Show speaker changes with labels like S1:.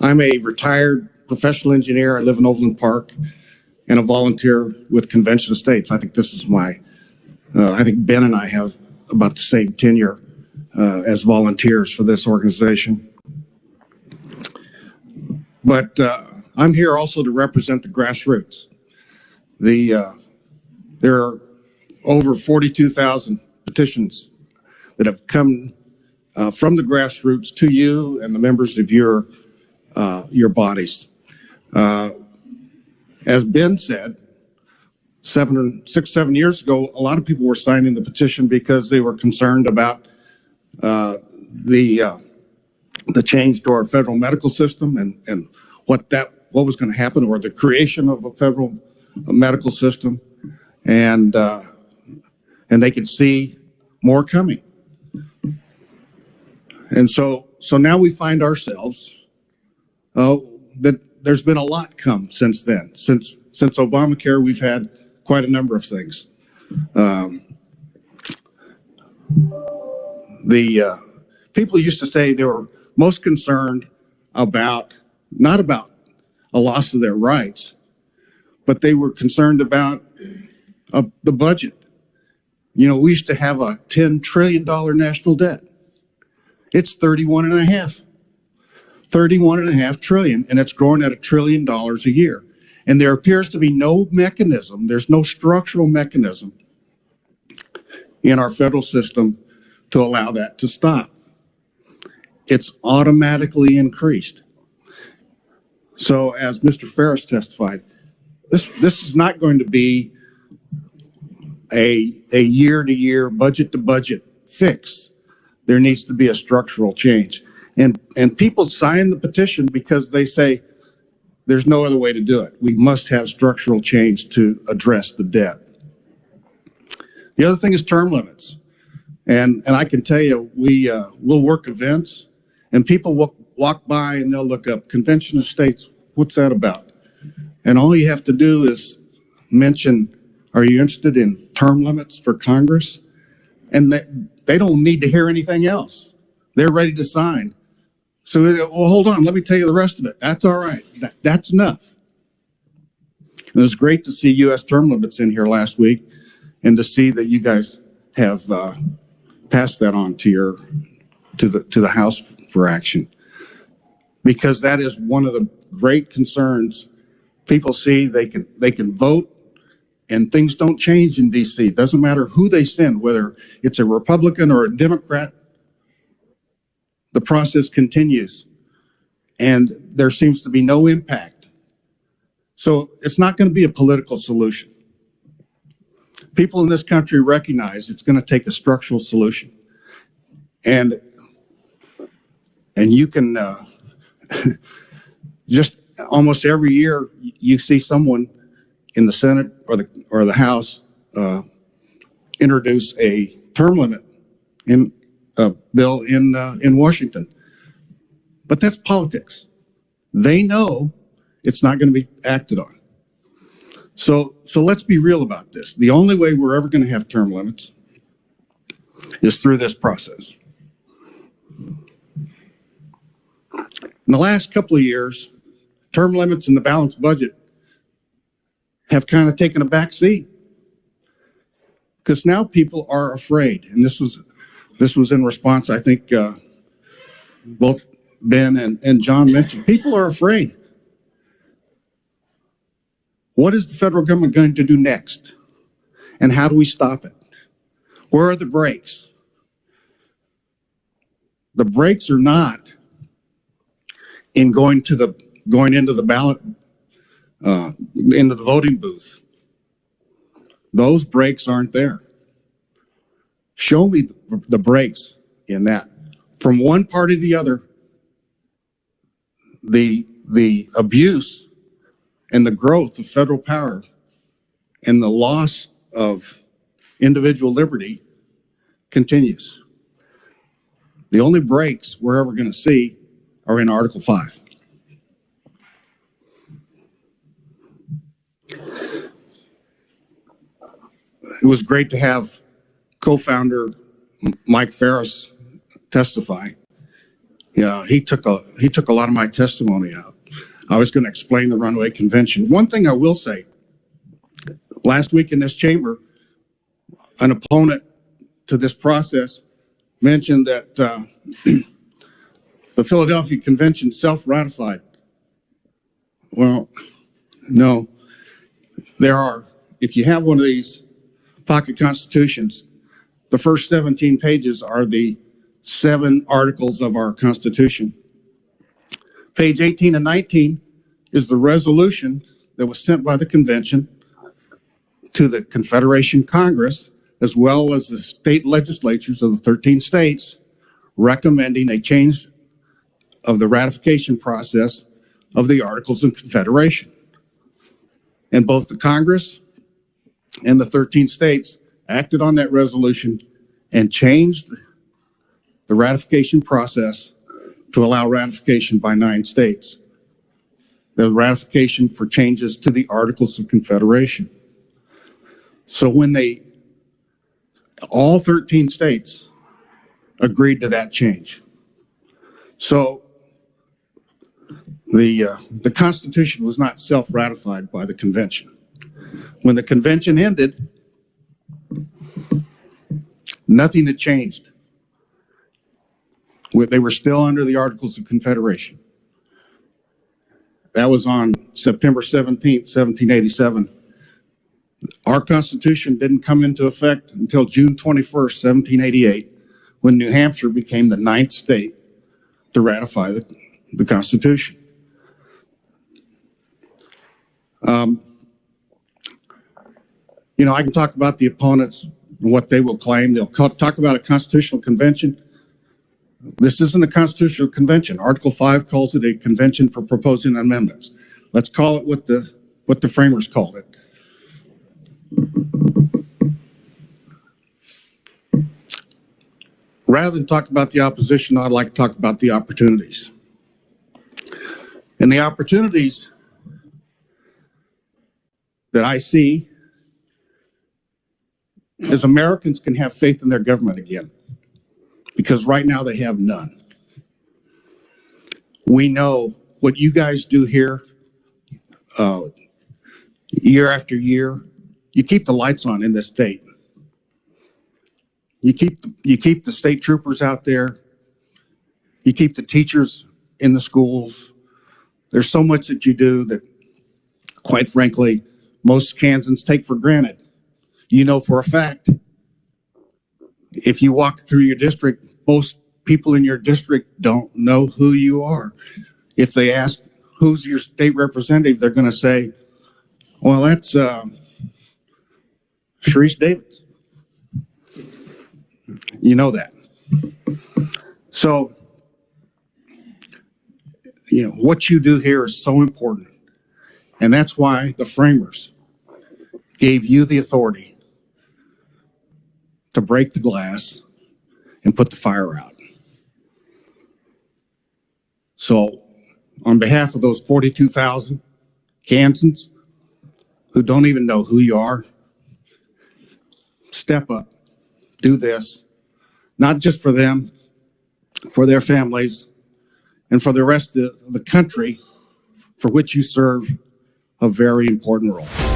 S1: I'm a retired professional engineer. I live in Overland Park and a volunteer with Convention Estates. I think this is I think Ben and I have about the same tenure as volunteers for this organization. But I'm here also to represent the grassroots. There are over 42,000 petitions that have come from the grassroots to you and the members of your bodies. As Ben said, 7 years ago, a lot of people were signing the petition because they were concerned about the change to our federal medical system and what was going to happen, or the creation of a federal medical system, and they could see more coming. And so now we find ourselves that there's been a lot come since then. Since Obamacare, we've had quite a number of things. The people used to say they were most concerned not about a loss of their rights, but they were concerned about the budget. You know, we used to have a $10 trillion national debt. It's 31.5 trillion, and it's growing at $1 trillion a year. And there appears to be no mechanism, there's no structural mechanism in our federal system to allow that to stop. It's automatically increased. So as Mr. Ferris testified, this is not going to be a year-to-year, budget-to-budget fix. There needs to be a structural change. And people sign the petition because they say there's no other way to do it. We must have structural change to address the debt. The other thing is term limits. And I can tell you, we'll work events, and people will walk by and they'll look up Convention of States. What's that about? And all you have to do is mention, are you interested in term limits for Congress? And they don't need to hear anything else. They're ready to sign. So, well, hold on, let me tell you the rest of it. That's all right. That's enough. And it was great to see U.S. term limits in here last week, and to see that you guys have passed that on to the House for action, because that is one of the great concerns. People see they can vote, and things don't change in D.C. It doesn't matter who they send, whether it's a Republican or a Democrat. The process continues, and there seems to be no impact. So it's not going to be a political solution. People in this country recognize it's going to take a structural solution. And you can just almost every year you see someone in the Senate or the House introduce a term limit bill in Washington. But that's politics. They know it's not going to be acted on. So let's be real about this. The only way we're ever going to have term limits is through this process. In the last couple of years, term limits and the balanced budget have kind of taken a back seat, because now people are afraid. And this was in response, I think, both Ben and John mentioned. People are afraid. What is the federal government going to do next? And how do we stop it? Where are the brakes? The brakes are not in going into the ballot, into the voting booth. Those brakes aren't there. Show me the brakes in that. From one party to the other, the abuse and the growth of federal power and the loss of individual liberty continues. The only brakes we're ever going to see are in Article 5. It was great to have co-founder Mike Ferris testify. Yeah, he took a lot of my testimony out. I was going to explain the Runaway Convention. One thing I will say, last week in this chamber, an opponent to this process mentioned that the Philadelphia Convention self-ratified. Well, no, if you have one of these pocket constitutions, the first 17 pages are the 7 articles of our Constitution. Page 18 and 19 is the resolution that was sent by the convention to the Confederation Congress, as well as the state legislatures of the 13 states, recommending a change of the ratification process of the Articles of Confederation. And both the Congress and the 13 states acted on that resolution and changed the ratification process to allow ratification by 9 states. The ratification for changes to the Articles of Confederation. So when all 13 states agreed to that change. So the Constitution was not self-ratified by the convention. When the convention ended, nothing had changed. They were still under the Articles of Confederation. That was on September 17th, 1787. Our Constitution didn't come into effect until June 21st, 1788, when New Hampshire became the 9th state to ratify the Constitution. I can talk about the opponents and what they will claim. They'll talk about a constitutional convention. This isn't a constitutional convention. Article 5 calls it a convention for proposing amendments. Let's call it what the framers called it. Rather than talk about the opposition, I'd like to talk about the opportunities. And the opportunities that I see is Americans can have faith in their government again, because right now they have none. We know what you guys do here year after year. You keep the lights on in this state. You keep the state troopers out there. You keep the teachers in the schools. There's so much that you do that, quite frankly, most Kansans take for granted. You know for a fact, if you walk through your district, most people in your district don't know who you are. If they ask, who's your state representative, they're going to say, well, that's Sharice Davids. You know that. So, what you do here is so important. And that's why the framers gave you the authority to break the glass and put the fire out. So, on behalf of those 42,000 Kansans who don't even know who you are, step up, do this, not just for them, for their families, and for the rest of the country for which you serve a very important role.